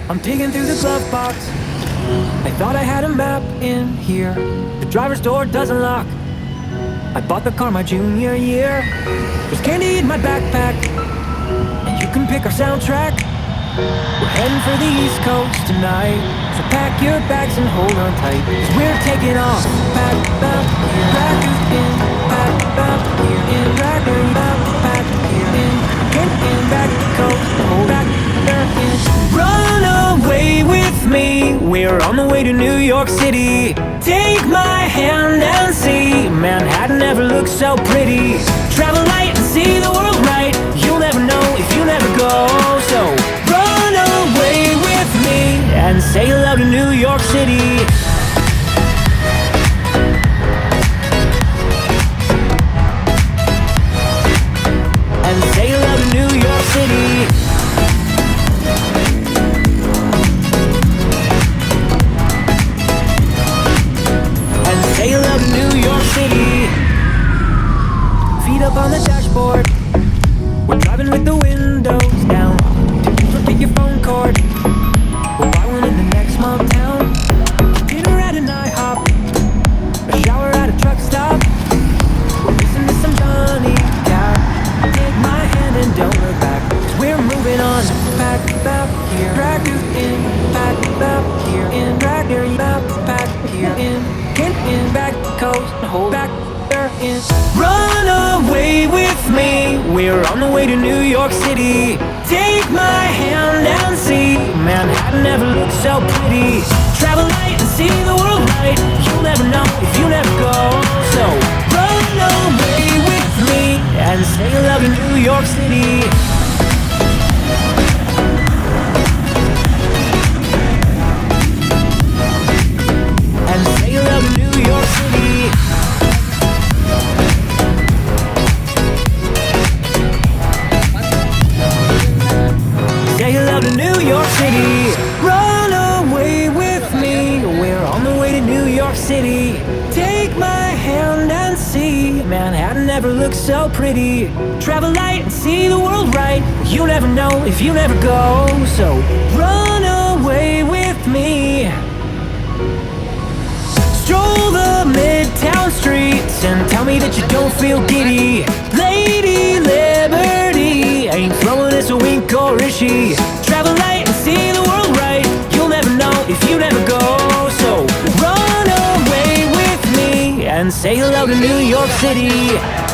I'm digging through the glove box. I thought I had a map in here. The driver's door doesn't lock. I bought the car my junior year. There's candy in my backpack, and you can pick our soundtrack. We're heading for the East Coast tonight, so pack your bags and hold on tight, 'cause we're taking off. Pack up here, pack in, pack up here, in, pack up, pack here, in, back to coast, hold back there in. Run away with me, we're on the way to New York City. Take my hand and see, Manhattan never looks so pretty. Travel light and see the world right, you'll never know if you never go. So run away with me and say hello to New York City. Here you map back here in back coast, hold back there in. Run away with me, we're on the way to New York City. Take my hand and see, Manhattan never looked so pretty. Travel light and see the world right, you'll never know if you never go. So run away with me and say you love New York City. And say you love New York City. Say you love New York City. Run away with me, we're on the way to New York City. Take my hand and see, Manhattan never looked so pretty. Travel light and see the world right, you never know if you never go. So run away with me. Stroll the midtown streets and tell me that you don't feel giddy. Lady Liberty ain't throwing us a wink, or is she? Travel light and see the world right, you'll never know if you never go. So run away with me and say hello to New York City.